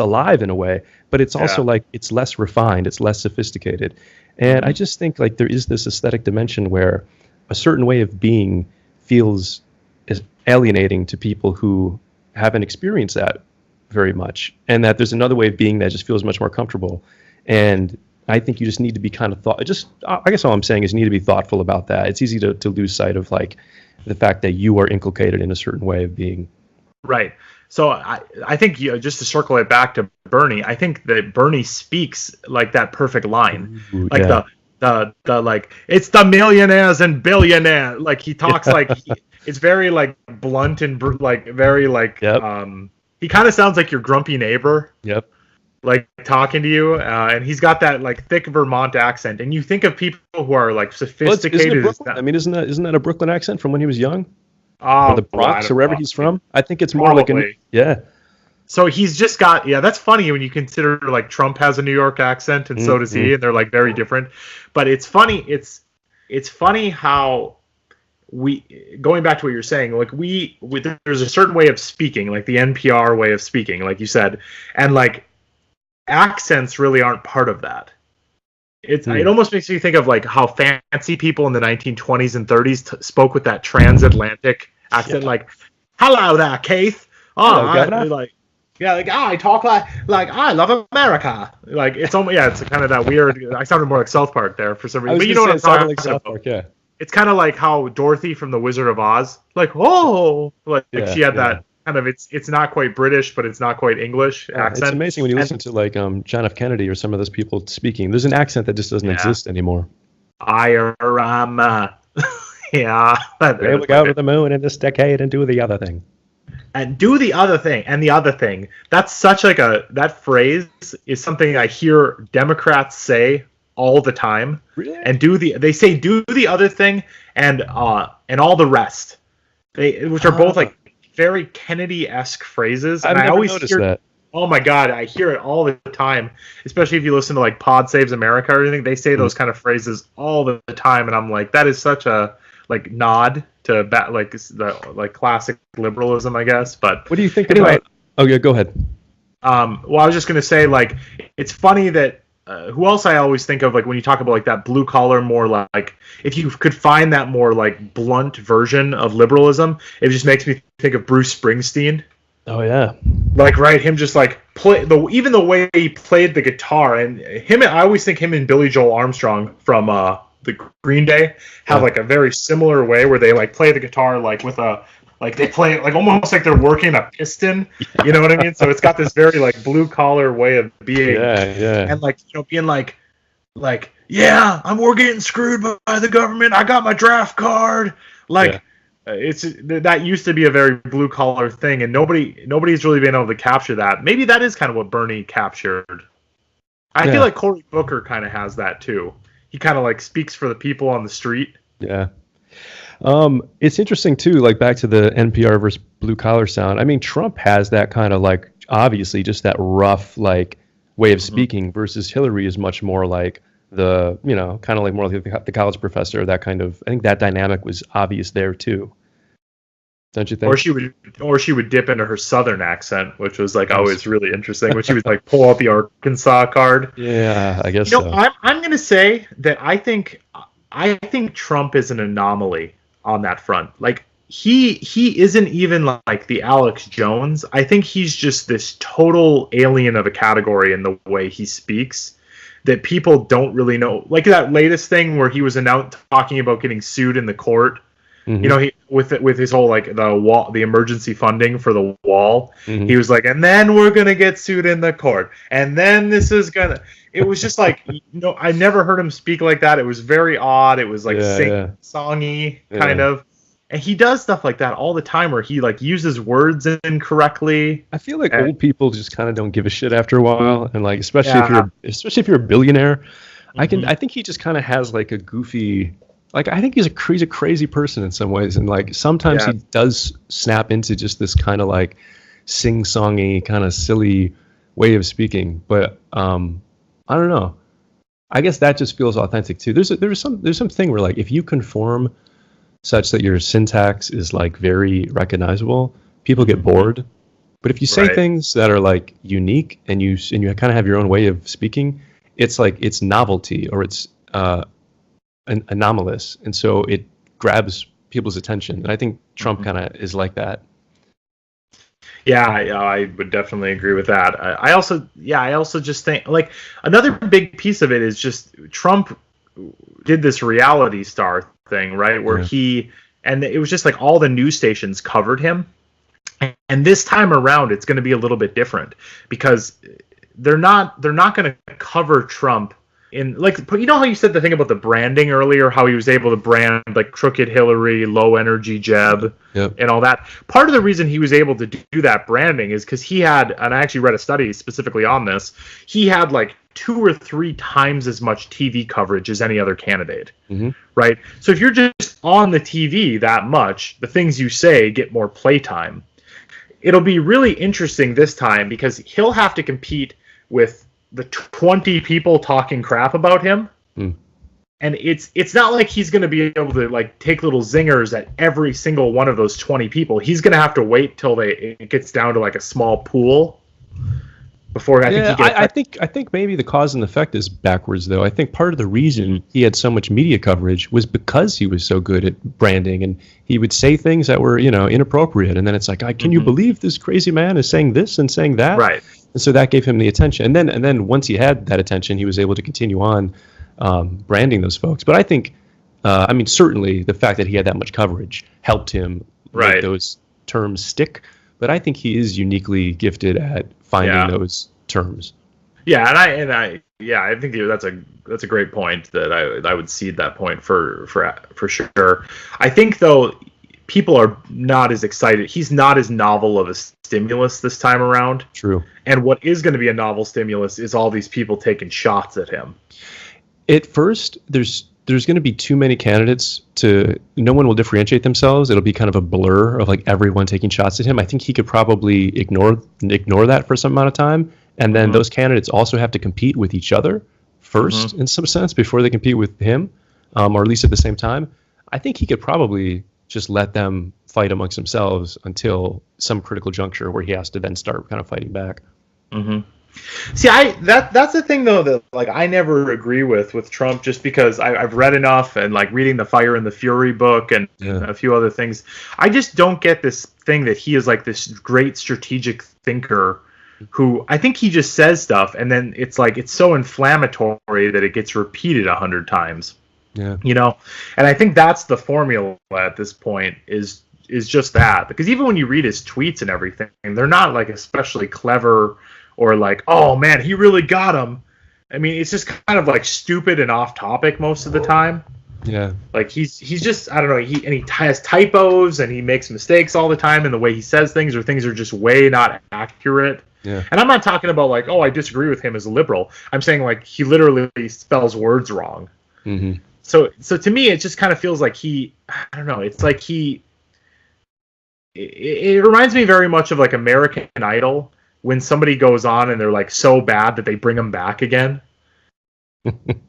alive in a way, but it's also like it's less refined, it's less sophisticated. And I just think like there is this aesthetic dimension where a certain way of being feels is alienating to people who haven't experienced that very much, and that there's another way of being that just feels much more comfortable. And I think you just need to be kind of I guess all I'm saying is you need to be thoughtful about that. It's easy to lose sight of like the fact that you are inculcated in a certain way of being. Right. So I think just to circle it back to Bernie, I think that Bernie speaks like that perfect line. Ooh, like the like, it's the millionaires and billionaires. Like he talks like it's very like blunt and like very like he kind of sounds like your grumpy neighbor. Yep. Like talking to you, and he's got that like thick Vermont accent, and you think of people who are like sophisticated. Isn't that a Brooklyn accent from when he was young? Or the Bronx, or wherever he's from. I think it's more like So he's just got that's funny when you consider like Trump has a New York accent, and so does he, and they're like very different. But it's funny. It's funny how going back to what you're saying, like there's a certain way of speaking, like the NPR way of speaking, like you said, and like accents really aren't part of that. It almost makes me think of like how fancy people in the 1920s and 30s spoke with that transatlantic accent, like, "Hello there, Keith. I talk like I love America." Like it's almost it's kind of that weird. I sounded more like South Park there for some reason, but you know what I'm talking about. South Park, yeah. It's kind of like how Dorothy from The Wizard of Oz, like she had that kind of it's not quite British, but it's not quite English accent. It's amazing when you listen to like John F. Kennedy or some of those people speaking. There's an accent that just doesn't exist anymore. Yeah. We'll go to the moon in this decade and do the other thing. And do the other thing, and the other thing. That's such like that phrase is something I hear Democrats say all the time. Really? And they say do the other thing and all the rest. Which are both like very Kennedy-esque phrases. And I always noticed that. Oh my God, I hear it all the time, especially if you listen to like Pod Saves America or anything. They say those kind of phrases all the time, and I'm like, that is such a like nod to the classic liberalism, I guess. But what do you think about? Oh yeah, go ahead. Well, I was just gonna say, like, it's funny that who else I always think of, like, when you talk about like that blue collar, more like if you could find that more like blunt version of liberalism, it just makes me think of Bruce Springsteen. Oh yeah, like him just like even the way he played the guitar, and I always think him and Billy Joel Armstrong from the Green Day have like a very similar way where they like play the guitar like with they play it like almost like they're working a piston, you know what I mean? So it's got this very like blue collar way of being, and like being like we're getting screwed by the government. I got my draft card, It's that used to be a very blue collar thing, and nobody's really been able to capture that. Maybe that is kind of what Bernie captured. I feel like Cory Booker kind of has that too. He kind of like speaks for the people on the street. Yeah. It's interesting too, like back to the NPR versus blue collar sound. I mean, Trump has that kind of like obviously just that rough like way of speaking, versus Hillary is much more like the, kind of like more like the college professor, that kind of, I think that dynamic was obvious there too. Don't you think? Or she would dip into her Southern accent, which was like always really interesting when she would like pull out the Arkansas card. Yeah, I guess so. I'm gonna say that I think Trump is an anomaly on that front. Like he isn't even like the Alex Jones. I think he's just this total alien of a category in the way he speaks that people don't really know. Like that latest thing where he was talking about getting sued in the court. Mm-hmm. You know, he with his whole like the emergency funding for the wall. Mm-hmm. He was like, and then we're gonna get sued in the court, and then this is gonna. It was just like, I never heard him speak like that. It was very odd. It was like songy kind of, and he does stuff like that all the time where he like uses words incorrectly. I feel like old people just kind of don't give a shit after a while, and like especially if you're a billionaire, mm-hmm. I think he just kind of has like a goofy. Like, I think he's a crazy person in some ways. And, like, sometimes he does snap into just this kind of, like, sing-songy, kind of silly way of speaking. But I don't know. I guess that just feels authentic, too. There's something where, like, if you conform such that your syntax is, like, very recognizable, people get bored. But if you say things that are, like, unique and you kind of have your own way of speaking, it's, like, it's novelty or it's anomalous, and so it grabs people's attention, and I think Trump kind of is like that. Yeah, I would definitely agree with that. I also just think like another big piece of it is just Trump did this reality star thing, right, where and it was just like all the news stations covered him, and this time around it's going to be a little bit different because they're not going to cover Trump in like, you know how you said the thing about the branding earlier, how he was able to brand like crooked Hillary, low energy Jeb, and all that. Part of the reason he was able to do that branding is because he had, and I actually read a study specifically on this, he had like 2 or 3 times as much TV coverage as any other candidate, right? So if you're just on the TV that much, the things you say get more playtime. It'll be really interesting this time because he'll have to compete with the 20 people talking crap about him, and it's not like he's going to be able to like take little zingers at every single one of those 20 people. He's going to have to wait till it gets down to like a small pool before I think maybe the cause and effect is backwards though. I think part of the reason he had so much media coverage was because he was so good at branding, and he would say things that were inappropriate, and then it's like, can you believe this crazy man is saying this and saying that? Right. And so that gave him the attention. And then once he had that attention, he was able to continue on branding those folks. But I think, certainly the fact that he had that much coverage helped him make those terms stick. But I think he is uniquely gifted at finding those terms. Yeah, I think that's a great point that I would cede that point for sure. I think though, people are not as excited. He's not as novel of a stimulus this time around. True. And what is going to be a novel stimulus is all these people taking shots at him. At first, there's going to be too many candidates no one will differentiate themselves. It'll be kind of a blur of like everyone taking shots at him. I think he could probably ignore that for some amount of time. And then those candidates also have to compete with each other first in some sense before they compete with him, or at least at the same time. I think he could probably just let them fight amongst themselves until some critical juncture where he has to then start kind of fighting back. See, that's the thing though that like I never agree with Trump, just because I've read enough and like reading the Fire and the Fury book and a few other things. I just don't get this thing that he is like this great strategic thinker who I think he just says stuff and then it's like it's so inflammatory that it gets repeated 100 times. Yeah. And I think that's the formula at this point is just that, because even when you read his tweets and everything, they're not like especially clever or like, oh man, he really got him. I mean, it's just kind of like stupid and off topic most of the time. Yeah. Like he's just, I don't know, he has typos and he makes mistakes all the time in the way he says things, or things are just way not accurate. Yeah. And I'm not talking about like, oh, I disagree with him as a liberal. I'm saying like he literally spells words wrong. So to me, it just kind of feels like I don't know. It's like it reminds me very much of like American Idol, when somebody goes on and they're like so bad that they bring them back again.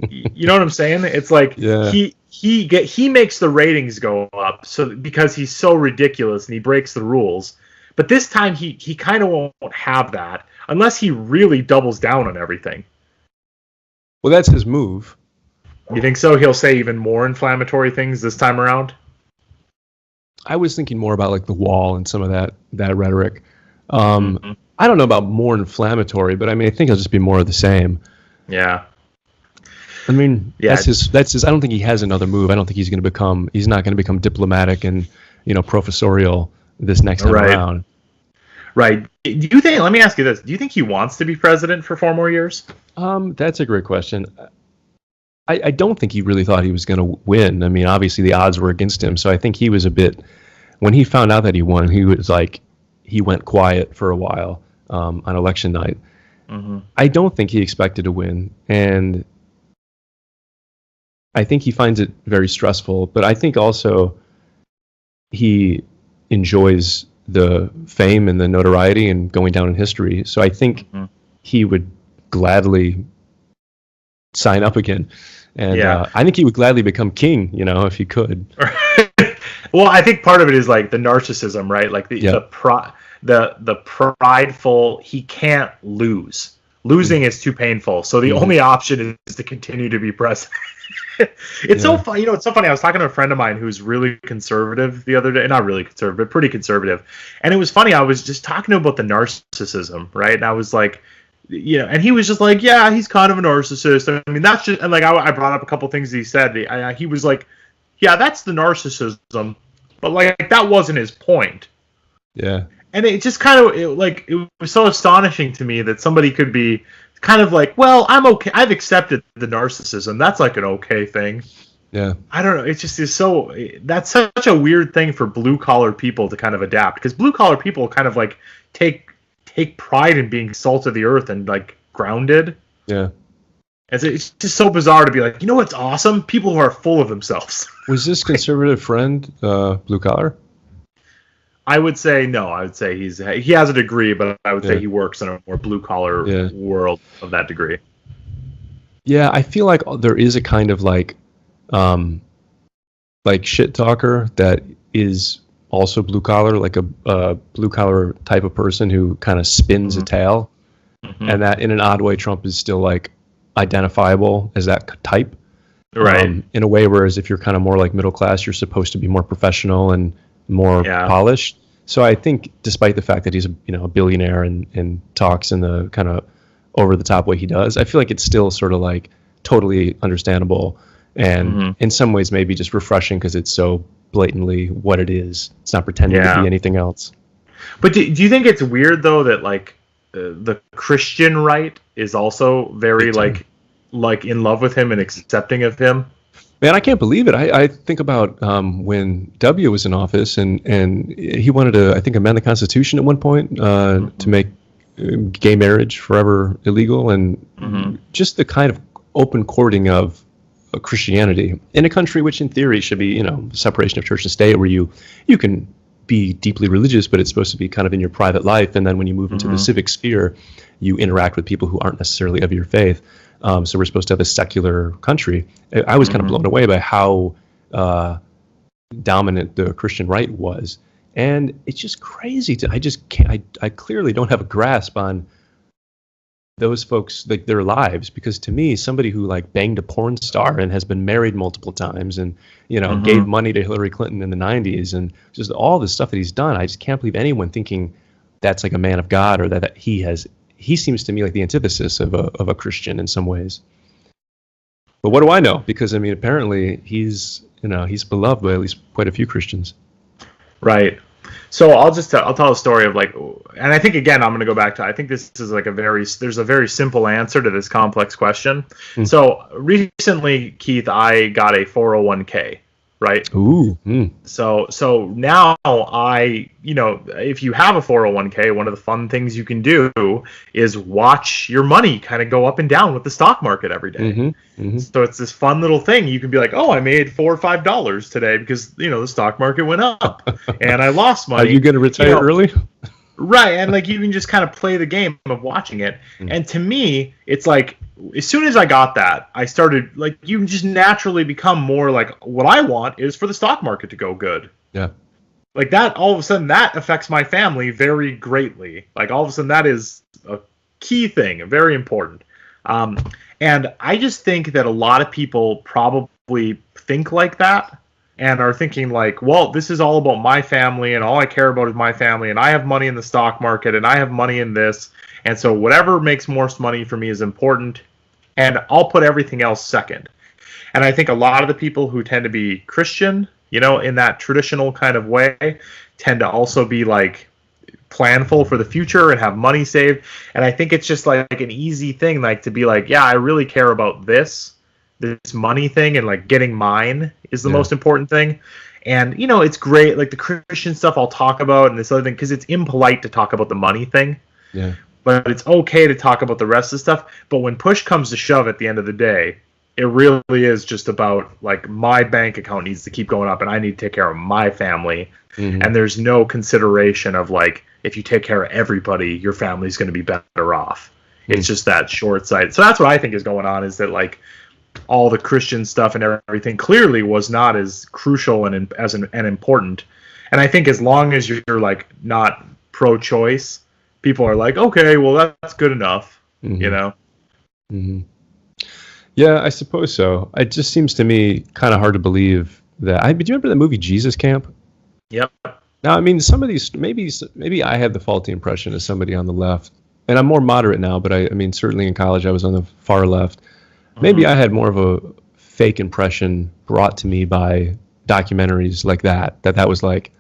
You know what I'm saying? It's like he makes the ratings go up so because he's so ridiculous and he breaks the rules. But this time he kind of won't have that unless he really doubles down on everything. Well, that's his move. You think so? He'll say even more inflammatory things this time around? I was thinking more about like the wall and some of that rhetoric. I don't know about more inflammatory, but I mean, I think it'll just be more of the same. Yeah. I mean, that's his. I don't think he has another move. I don't think he's not going to become diplomatic and, professorial this next time around. Right. Do you think? Let me ask you this: do you think he wants to be president for 4 more years? That's a great question. I don't think he really thought he was going to win. I mean, obviously the odds were against him, so I think he was a bit. When he found out that he won, he was like, he went quiet for a while on election night. Mm-hmm. I don't think he expected to win, and I think he finds it very stressful. But I think also he enjoys the fame and the notoriety and going down in history. So I think he would gladly sign up again. And I think he would gladly become king, if he could. Well, I think part of it is like the narcissism, right? Like the prideful, he can't lose. Losing is too painful. So the only option is to continue to be president. It's so funny. It's so funny. I was talking to a friend of mine who's really conservative the other day. Not really conservative, but pretty conservative. And it was funny. I was just talking to him about the narcissism, right? And I was like, and he was just like, yeah, he's kind of a narcissist. I mean, that's just, and like, I brought up a couple things he said. He was like, yeah, that's the narcissism, but like, that wasn't his point. Yeah. And it just kind of, it was so astonishing to me that somebody could be kind of like, well, I'm okay. I've accepted the narcissism. That's like an okay thing. Yeah. I don't know. It just is so, that's such a weird thing for blue collar people to kind of adapt, because blue collar people kind of like take pride in being salt of the earth and like grounded. Yeah. And it's just so bizarre to be like, you know what's awesome? People who are full of themselves. Was this conservative friend blue collar? I would say no. I would say he has a degree, but I would say he works in a more blue collar world of that degree. Yeah, I feel like there is a kind of like shit talker that is also blue collar, like a blue collar type of person who kind of spins a tale, and that in an odd way Trump is still like identifiable as that type, right? In a way, whereas if you're kind of more like middle class, you're supposed to be more professional and more polished. So I think, despite the fact that he's a billionaire and talks in the kind of over the top way he does, I feel like it's still sort of like totally understandable and in some ways maybe just refreshing because it's so blatantly what it is. It's not pretending to be anything else. But do you think it's weird though that like the Christian right is also very like in love with him and accepting of him? Man, I can't believe it. I think about when W was in office and he wanted to, I think, amend the Constitution at one point to make gay marriage forever illegal, and just the kind of open courting of Christianity in a country which in theory should be, separation of church and state, where you can be deeply religious, but it's supposed to be kind of in your private life. And then when you move into the civic sphere, you interact with people who aren't necessarily of your faith. So we're supposed to have a secular country. I was kind of blown away by how dominant the Christian right was. And it's just crazy. I clearly don't have a grasp on those folks, like their lives, because to me, somebody who like banged a porn star and has been married multiple times and, gave money to Hillary Clinton in the 90s and just all the stuff that he's done, I just can't believe anyone thinking that's like a man of God or that he seems to me like the antithesis of a Christian in some ways. But what do I know? Because I mean, apparently he's beloved by at least quite a few Christians. Right. So I'll tell a story of like, and I think again I'm going to go back to, I think this is like there's a very simple answer to this complex question. So recently, Keith, I got a 401k. Right. Ooh. So now if you have a 401k, one of the fun things you can do is watch your money kind of go up and down with the stock market every day. So it's this fun little thing. You can be like, oh, I made $4 or $5 today because the stock market went up and I lost money. Are you going to retire early? Right, and like you can just kind of play the game of watching it. And to me, it's like as soon as I got that, I started, like, you just naturally become more like, what I want is for the stock market to go good. Yeah. Like that, all of a sudden, that affects my family very greatly. Like all of a sudden, that is a key thing, very important. And I just think that a lot of people probably think like that and are thinking like, well, this is all about my family and all I care about is my family and I have money in the stock market and I have money in this. And so whatever makes more money for me is important and I'll put everything else second. And I think a lot of the people who tend to be Christian, you know, in that traditional kind of way, tend to also be like planful for the future and have money saved. And I think it's just like an easy thing, like to be like, yeah, I really care about this money thing, and like getting mine is the most important thing. And, you know, it's great, like the Christian stuff I'll talk about and this other thing, because it's impolite to talk about the money thing. Yeah. But it's okay to talk about the rest of the stuff. But when push comes to shove at the end of the day, it really is just about like my bank account needs to keep going up and I need to take care of my family. Mm-hmm. And there's no consideration of like, if you take care of everybody, your family's going to be better off. Mm-hmm. It's just that short sight. So that's what I think is going on, is that like all the Christian stuff and everything clearly was not as crucial and important. And I think as long as you're like not pro-choice, people are like, okay, well that's good enough, mm-hmm. you know? Mm-hmm. Yeah, I suppose so. It just seems to me kind of hard to believe that. Do you remember the movie Jesus Camp? Yep. Now, I mean, some of these, maybe I had the faulty impression as somebody on the left, and I'm more moderate now, but I mean, certainly in college I was on the far left. Maybe I had more of a fake impression brought to me by documentaries like that was like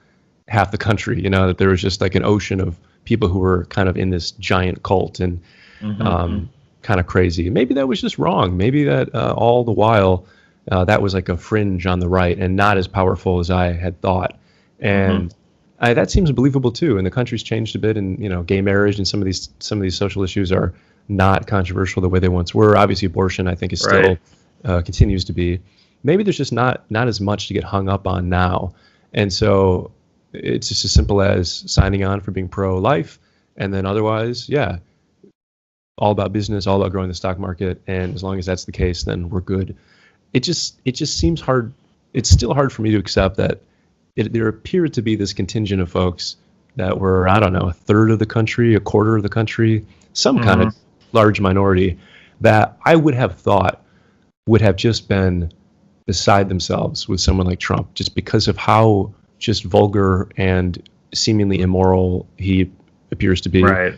half the country, you know, that there was just like an ocean of people who were kind of in this giant cult and kind of crazy. Maybe that was just wrong. Maybe that all the while that was like a fringe on the right and not as powerful as I had thought. And that seems believable too. And the country's changed a bit, and you know, gay marriage and some of these social issues are not controversial the way they once were. Obviously, abortion I think is still continues to be. Maybe there's just not as much to get hung up on now. And so it's just as simple as signing on for being pro-life, and then otherwise, yeah, all about business, all about growing the stock market, and as long as that's the case, then we're good. It just seems hard. It's still hard for me to accept that there appeared to be this contingent of folks that were, I don't know, a third of the country, a quarter of the country, some kind of large minority that I would have thought would have just been beside themselves with someone like Trump, just because of how just vulgar and seemingly immoral he appears to be. Right.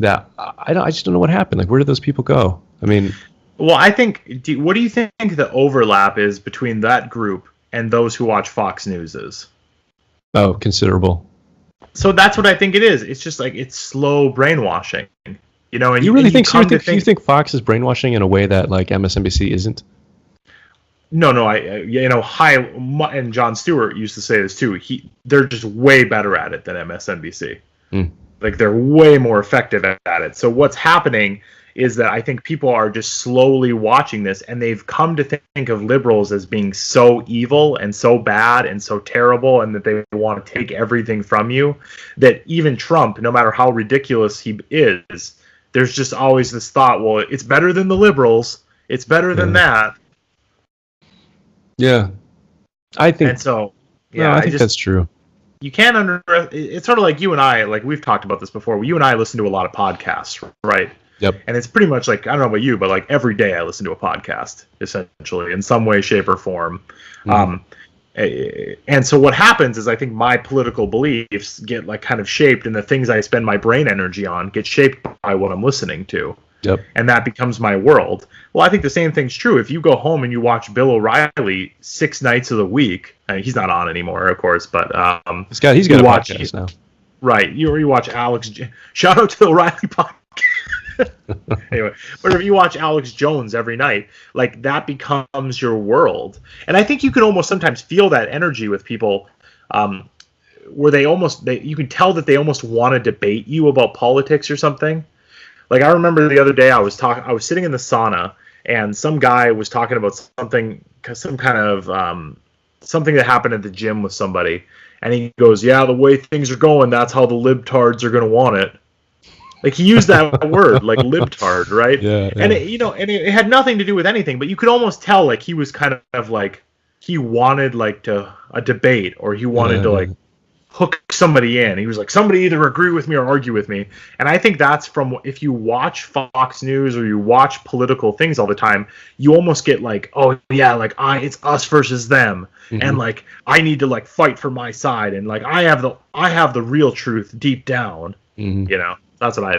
That I just don't know what happened. Like, where did those people go? I mean, well, I think. What do you think the overlap is between that group and those who watch Fox News is? Oh, considerable. So that's what I think it is. It's just like it's slow brainwashing, you know. And you really think? You think Fox is brainwashing in a way that like MSNBC isn't? No. And Jon Stewart used to say this too. They're just way better at it than MSNBC. Like they're way more effective at it. So what's happening is that I think people are just slowly watching this, and they've come to think of liberals as being so evil and so bad and so terrible, and that they want to take everything from you, that even Trump, no matter how ridiculous he is, there's just always this thought, well, it's better than the liberals. It's better than that. Yeah. I think. And so, yeah, I think that's true. You can't it's sort of like you and I, like we've talked about this before. You and I listen to a lot of podcasts, right? Yep. And it's pretty much like, I don't know about you, but like every day I listen to a podcast, essentially, in some way, shape, or form. And so what happens is I think my political beliefs get like kind of shaped, and the things I spend my brain energy on get shaped by what I'm listening to. Yep. And that becomes my world. Well, I think the same thing's true. If you go home and you watch Bill O'Reilly 6 nights of the week, I mean, he's not on anymore, of course, but he's got a podcast now. Right. You watch Alex. Shout out to the O'Reilly podcast. Anyway, but if you watch Alex Jones every night, like that becomes your world. And I think you can almost sometimes feel that energy with people, where you can tell that they almost want to debate you about politics or something. Like I remember the other day I was sitting in the sauna, and some guy was talking about something that happened at the gym with somebody, and he goes, "Yeah, the way things are going, that's how the libtards are going to want it." Like, he used that word, like libtard, right? Yeah. And it had nothing to do with anything, but you could almost tell like he was kind of like he wanted like a debate, or he wanted to like hook somebody in. He was like, somebody either agree with me or argue with me. And I think that's from, if you watch Fox News or you watch political things all the time, you almost get like, oh yeah, like it's us versus them, and like I need to like fight for my side, and like I have the real truth deep down. You know, that's what I